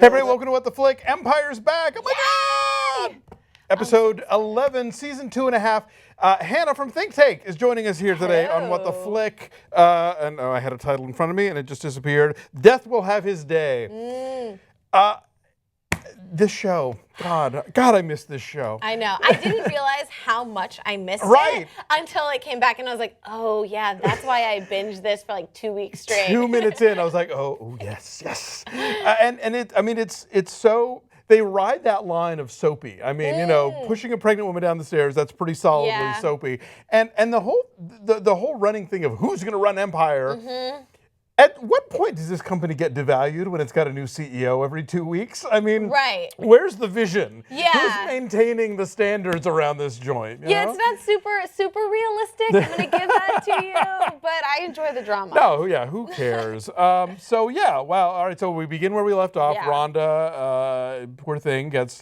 Hey everybody, welcome to What the Flick. Empire's back. Oh my God! Episode 11, season 2.5. Hannah from Think Take is joining us here today on What the Flick. And I had a title in front of me and it just disappeared. Death Will Have His Day. This show, God, I miss this show. I know. I didn't realize how much I missed it until it came back, and I was like, oh yeah, that's why I binged this for like 2 weeks straight. 2 minutes in, I was like, oh yes. It's so. They ride that line of soapy. I mean, you know, pushing a pregnant woman down the stairs, that's pretty solidly soapy. And the whole running thing of who's going to run Empire. At what point does this company get devalued when it's got a new CEO every 2 weeks? I mean, where's the vision? Yeah. Who's maintaining the standards around this joint? You know? It's not super realistic. I'm going to give that to you, but I enjoy the drama. No, yeah, who cares? So, yeah, wow. All right, so we begin where we left off. Yeah. Rhonda, poor thing, gets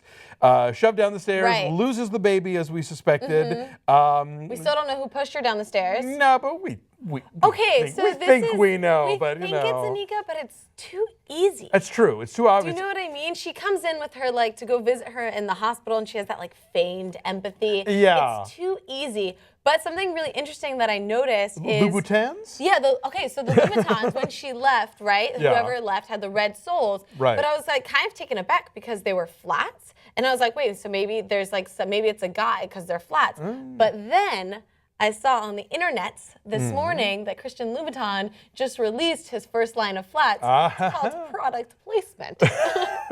shoved down the stairs, loses the baby as we suspected. We still don't know who pushed her down the stairs. No, but we think we know, but you know. We think it's Anika, but it's too easy. That's true. It's too obvious. Do you know what I mean? She comes in with her, like, to go visit her in the hospital, and she has that, like, feigned empathy. Yeah. It's too easy. But something really interesting that I noticed is... Louboutins? Yeah, so the Louboutins, when she left, right? Whoever left had the red soles. Right. But I was, like, kind of taken aback because they were flats. And I was like, wait, so maybe there's, like, maybe it's a guy because they're flats. But then... I saw on the internet this morning that Christian Louboutin just released his first line of flats. It's called product placement.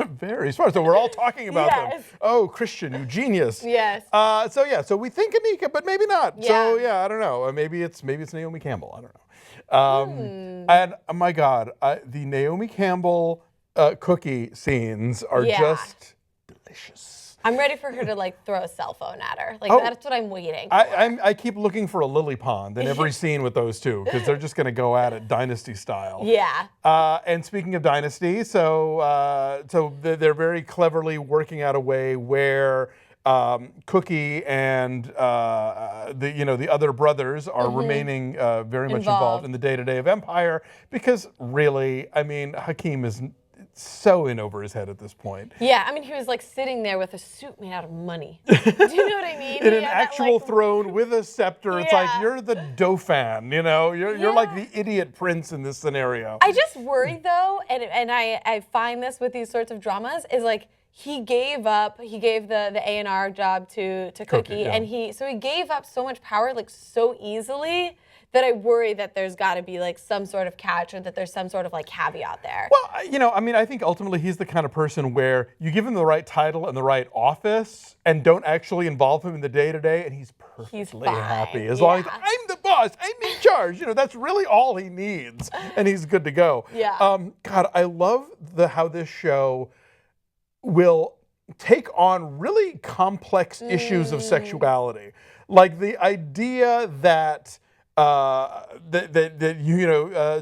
Very smart. So we're all talking about them. Oh, Christian, you genius. Yes. So we think Anika, but maybe not. Yeah. So yeah, I don't know. Maybe it's Naomi Campbell. I don't know. And oh my God, the Naomi Campbell cookie scenes are just delicious. I'm ready for her to, like, throw a cell phone at her. Like, that's what I'm waiting for. I keep looking for a lily pond in every scene with those two because they're just going to go at it Dynasty style. Yeah. And speaking of Dynasty, so they're very cleverly working out a way where Cookie and the other brothers are remaining very much involved in the day-to-day of Empire because really, I mean, Hakeem is so in over his head at this point. Yeah, I mean, he was like sitting there with a suit made out of money. Do you know what I mean? In an actual throne with a scepter. It's like, you're the Dauphin, you know? You're like the idiot prince in this scenario. I just worry, though, and I find this with these sorts of dramas, is like, he gave the A&R job to Cookie, and he gave up so much power, like, so easily, that I worry that there's got to be like some sort of catch or that there's some sort of like caveat there. Well, you know, I mean, I think ultimately he's the kind of person where you give him the right title and the right office and don't actually involve him in the day-to-day and he's perfectly happy. As long as I'm the boss, I'm in charge. You know, that's really all he needs and he's good to go. Yeah. God, I love how this show will take on really complex issues of sexuality. Like the idea that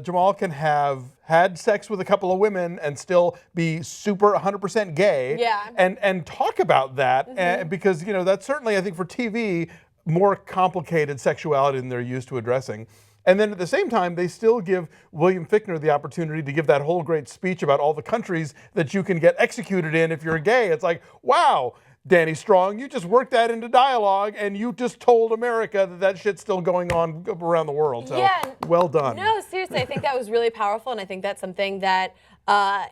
Jamal can have had sex with a couple of women and still be super 100% gay and talk about that because, you know, that's certainly, I think, for TV, more complicated sexuality than they're used to addressing. And then at the same time, they still give William Fichtner the opportunity to give that whole great speech about all the countries that you can get executed in if you're gay. It's like, wow, Danny Strong, you just worked that into dialogue and you just told America that shit's still going on around the world. So well done. No, seriously, I think that was really powerful, and I think that's something that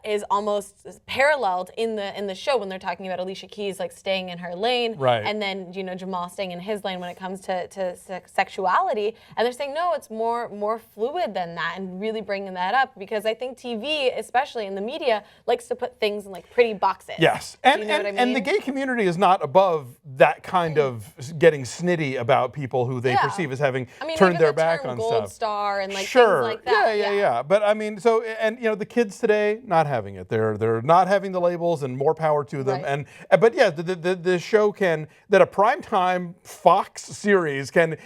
is almost paralleled in the show when they're talking about Alicia Keys like staying in her lane, and then Jamal staying in his lane when it comes to sexuality, and they're saying no, it's more fluid than that, and really bringing that up because I think TV, especially in the media, likes to put things in like pretty boxes. Yes, and the gay community is not above that kind of getting snitty about people who they perceive as having turned their back on Gold stuff. Star and like things like that. Yeah. But I mean, so the kids today not having it. They're not having the labels, and more power to them. But yeah, the show that a primetime Fox series can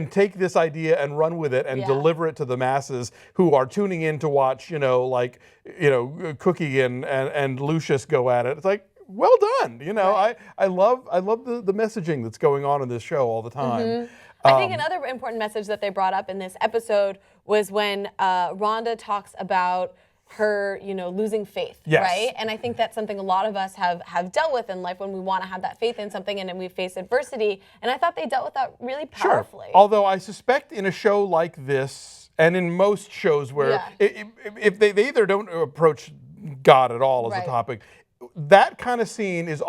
take this idea and run with it and deliver it to the masses who are tuning in to watch, Cookie and Lucius go at it. It's like, well done. I love the messaging that's going on in this show all the time. I think another important message that they brought up in this episode was when Rhonda talks about her, losing faith, right? And I think that's something a lot of us have dealt with in life when we want to have that faith in something and then we face adversity. And I thought they dealt with that really powerfully. Sure. Although I suspect in a show like this, and in most shows where if they either don't approach God at all as a topic, that kind of scene is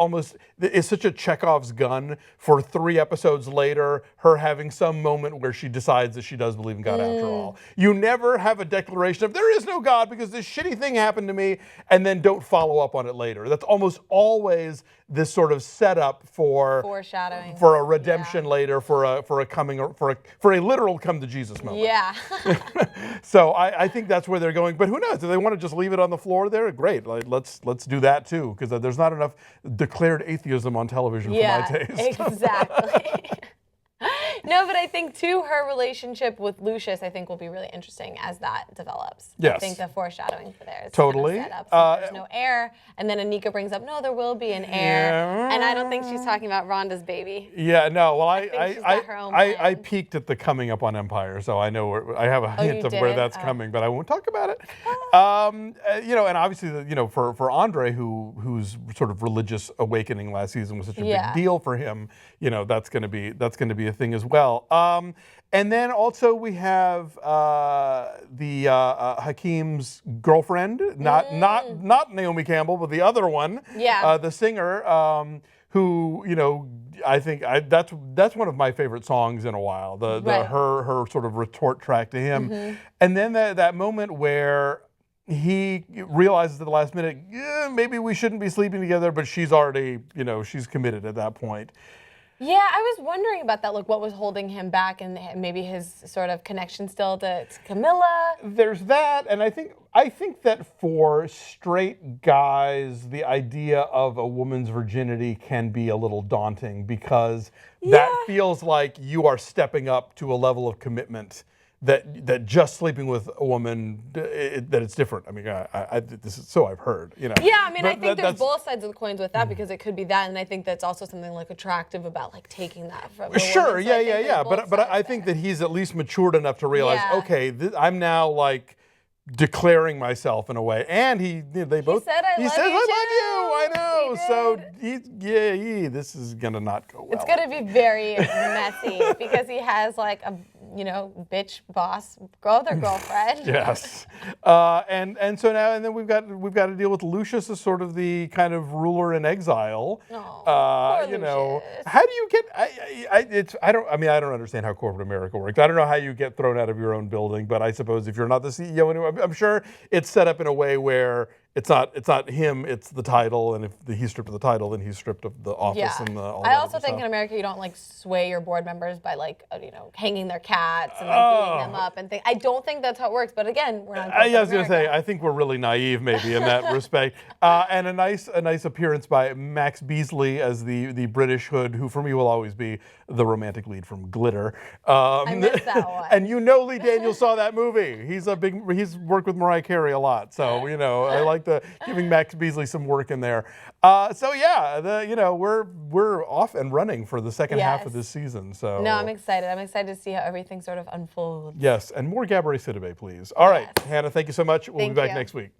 such a Chekhov's gun for 3 episodes later, her having some moment where she decides that she does believe in God after all. You never have a declaration of there is no God because this shitty thing happened to me, and then don't follow up on it later. That's almost always this sort of setup for foreshadowing, for a redemption later, for a literal come to Jesus moment. Yeah. So I think that's where they're going. But who knows? Do they want to just leave it on the floor there? Great. Let's do that too, because there's not enough declared atheism on television for my taste. Exactly. No, but I think too her relationship with Lucius, I think, will be really interesting as that develops. Yes. I think the foreshadowing for there is totally set up. So there's no heir, and then Anika brings up, no, there will be an heir, and I don't think she's talking about Rhonda's baby. Yeah, no. Well, I peeked at the coming up on Empire, so I know I have a hint of where that's coming, but I won't talk about it. And obviously, for Andre, whose sort of religious awakening last season was such a big deal for him, that's going to be a thing as well. And then also we have Hakeem's girlfriend, not Naomi Campbell, but the other one, the singer, who I think that's one of my favorite songs in a while. Her sort of retort track to him, and then that moment where he realizes at the last minute, maybe we shouldn't be sleeping together, but she's already, she's committed at that point. Yeah, I was wondering about that, like what was holding him back and maybe his sort of connection still to Camilla. There's that, and I think that for straight guys, the idea of a woman's virginity can be a little daunting because that feels like you are stepping up to a level of commitment that just sleeping with a woman, that it's different. I mean, this is so I've heard, Yeah, I mean, I think there's both sides of the coins with that because it could be that, and I think that's also something like attractive about like taking that from. Sure, woman. So yeah. But I think that he's at least matured enough to realize, okay, I'm now like declaring myself in a way, and they both. He said, I love you. I know. So this is gonna not go well. It's gonna be very messy because he has like a bitch boss girlfriend. Yes. And so now then we've got to deal with Lucius as sort of the kind of ruler in exile. Poor Lucius. How do you get I don't understand how corporate America works. I don't know how you get thrown out of your own building, but I suppose if you're not the CEO anyway, I'm sure it's set up in a way where it's not him, it's the title, and if he's stripped of the title, then he's stripped of the office and all that. I also think in America you don't like sway your board members by like hanging their cats and like beating them up and things. I don't think that's how it works. But again, we're not. I was going to say I think we're really naive maybe in that respect. And a nice appearance by Max Beasley as the British Hood, who for me will always be the romantic lead from Glitter. I missed that one. And Lee Daniels saw that movie. He's worked with Mariah Carey a lot, so I like giving Max Beasley some work in there. We're off and running for the second half of this season. So no, I'm excited. I'm excited to see how everything sort of unfolds. Yes, and more Gabourey Sidibe, please. All right, Hannah, thank you so much. We'll be back next week.